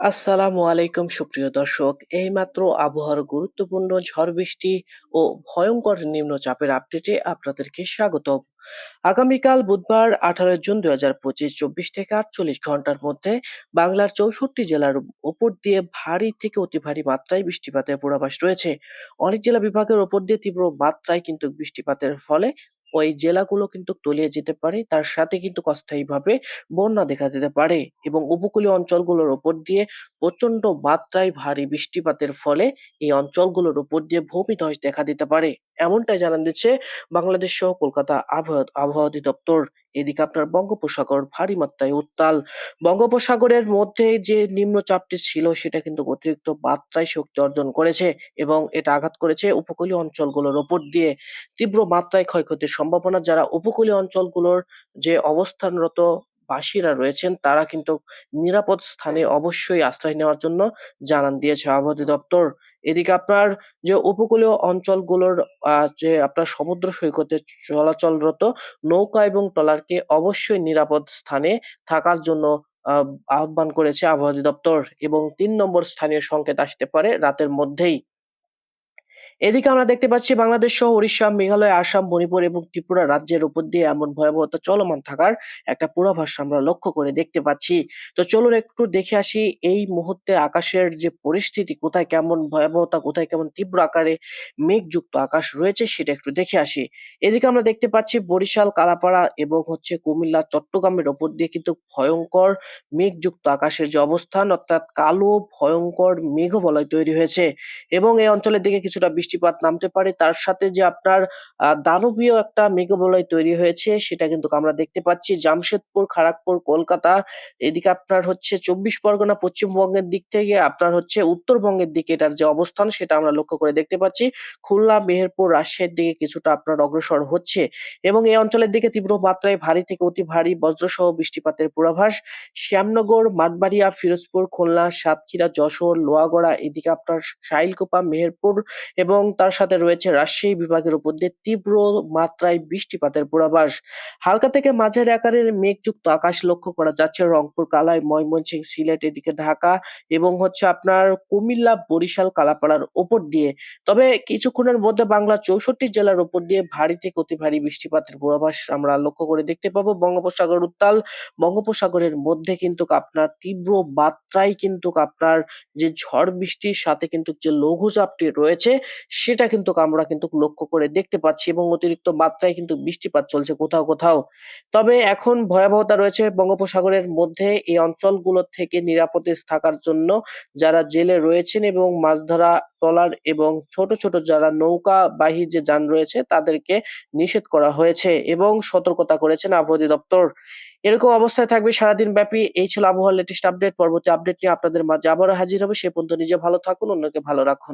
আসসালামু আলাইকুম সুপ্রিয় দর্শক। এইমাত্র আবহাওয়ার গুরুত্বপূর্ণ ঝড় বৃষ্টি ও ভয়ঙ্কর নিম্নচাপের আপডেটে আপনাদেরকে স্বাগতম। আগামীকাল বুধবার 18 জুন 2025 24 থেকে 48 ঘন্টার মধ্যে বাংলার 64 জেলার উপর দিয়ে ভারী থেকে অতি ভারী মাত্রায় বৃষ্টিপাতের পূর্বাভাস রয়েছে। অনেক জেলা বিভাগের উপর দিয়ে তীব্র মাত্রায় কিন্তু বৃষ্টিপাতের ফলে ওই জেলাগুলো কিন্তু তলিয়ে যেতে পারে। তার সাথে কিন্তু অস্থায়ীভাবে বন্যা দেখা দিতে পারে এবং উপকূলীয় অঞ্চলগুলোর উপর দিয়ে প্রচন্ড মাত্রায় ভারী বৃষ্টিপাতের ফলে এই অঞ্চলগুলোর উপর দিয়ে ভূমিধস দেখা দিতে পারে। এমনটাই জানান দিচ্ছে বাংলাদেশ সহ কলকাতা আবহাওয়া অধিদপ্তর। এদিকে আপনার বঙ্গোপসাগর ভারী মাত্রায় উত্তাল। বঙ্গোপসাগরের মধ্যে যে নিম্নচাপটি ছিল সেটা কিন্তু অতিরিক্ত মাত্রায় শক্তি অর্জন করেছে এবং এটা আঘাত করেছে উপকূলীয় অঞ্চলগুলোর উপর দিয়ে। তীব্র মাত্রায় ক্ষয়ক্ষতির সম্ভাবনা। যারা উপকূলীয় অঞ্চলগুলোর যে অবস্থানরত বাসীরা রয়েছেন তারা কিন্তু নিরাপদ স্থানে অবশ্যই আশ্রয় নেওয়ার জন্য জানান দিয়েছে আবহাওয়া অধিদপ্তর। এদিকে আপনার যে উপকূলীয় অঞ্চলগুলোর যে আপনার সমুদ্র সৈকতে চলাচলরত নৌকা এবং ট্রলারকে অবশ্যই নিরাপদ স্থানে থাকার জন্য আ আহ্বান করেছে আবহাওয়া অধিদপ্তর এবং ৩ নম্বর স্থানীয় সংকেত আসতে পারে রাতের মধ্যেই। এদিকে আমরা দেখতে পাচ্ছি বাংলাদেশ সহ ওড়িশা, মেঘালয়, আসাম, মণিপুর এবং ত্রিপুরা রাজ্যের উপর দিয়ে এমন ভয়াবহতা চলমান থাকার একটা পূর্বাভাস আমরা লক্ষ্য করে দেখতে পাচ্ছি। তো চলুন একটু দেখে আসি এই মুহূর্তে আকাশের যে পরিস্থিতি কোথায় কেমন ভয়াবহতা, কোথায় কেমন তীব্র আকারে মেঘযুক্ত আকাশ রয়েছে সেটা একটু দেখে আসি। এদিকে আমরা দেখতে পাচ্ছি বরিশাল, কালাপাড়া এবং কুমিল্লা, চট্টগ্রামের উপর দিয়ে কিন্তু ভয়ংকর মেঘযুক্ত আকাশের যে অবস্থান অর্থাৎ কালো ভয়ংকর মেঘবলয় তৈরি হয়েছে। এবং এই অঞ্চলের দিকে কিছুটা বৃষ্টিপাত নামতে পারে। তার সাথে যে আপনার দানবীয় একটা মেঘবলয় তৈরি হয়েছে সেটা কিন্তু আমরা দেখতে পাচ্ছি জামশেদপুর, খড়গপুর, কলকাতা, এদিকে আপনার ২৪ পরগনা পশ্চিমবঙ্গের দিক থেকে আপনার উত্তরবঙ্গের দিকে এটার যে অবস্থান সেটা আমরা লক্ষ্য করে দেখতে পাচ্ছি। খুলনা, মেহেরপুর, রাজশাহীর দিকে কিছুটা আপনার অগ্রসর হচ্ছে এবং এই অঞ্চলের দিকে তীব্র মাত্রায় ভারী থেকে অতি ভারী বজ্রসহ বৃষ্টিপাতের পূর্বাভাস। শ্যামনগর, মাঠবাড়িয়া, ফিরোজপুর, খুলনা, সাতক্ষীরা, যশোর, লোহাগড়া, এদিকে আপনার সাহিলকুপা, মেহেরপুর এবং তার সাথে রয়েছে রাজশাহী বিভাগের উপর দিয়ে তীব্র মাত্রায় বৃষ্টিপাতের পূর্বাভাস। হালকা থেকে মাঝারি আকারের মেঘযুক্ত আকাশ লক্ষ্য করা যাচ্ছে রংপুর, কালাই, ময়মনসিংহ, সিলেট, এদিকে ঢাকা এবং আপনার কুমিল্লা, বরিশাল, কালাপাড়ার উপর দিয়ে। তবে কিছুক্ষণের মধ্যে বাংলার ৬৪ জেলার উপর দিয়ে ভারী থেকে অতি ভারী বৃষ্টিপাতের পূর্বাভাস আমরা লক্ষ্য করে দেখতে পাবো। বঙ্গোপসাগর উত্তাল। বঙ্গোপসাগরের মধ্যে কিন্তু আপনার তীব্র মাত্রায় কিন্তু আপনার যে ঝড় বৃষ্টির সাথে কিন্তু যে লঘুচাপটি রয়েছে সেটা কিন্তু আমরা কিন্তু লক্ষ্য করে দেখতে পাচ্ছি এবং অতিরিক্ত মাত্রায় কিন্তু বৃষ্টিপাত চলছে কোথাও, কোথাও। তবে এখন ভয়াবহতা রয়েছে বঙ্গোপসাগরের মধ্যে এই অঞ্চলগুলো থেকে নিরাপদে থাকার জন্য যারা জেলে রয়েছেন এবং মাছ ধরা ট্রলার এবং ছোট, ছোট যারা নৌকাবাহী যে যান রয়েছে তাদেরকে নিষেধ করা হয়েছে এবং সতর্কতা করেছেন আবহাওয়া অধিদপ্তর। এরকম অবস্থায় থাকবে সারাদিন ব্যাপী। এই ছিল আবহাওয়ার লেটেস্ট আপডেট। পরবর্তী আপডেট নিয়ে আপনাদের মাঝে আবারও হাজির হব। সে পর্যন্ত নিজে ভালো থাকুন, অন্যকে ভালো রাখুন।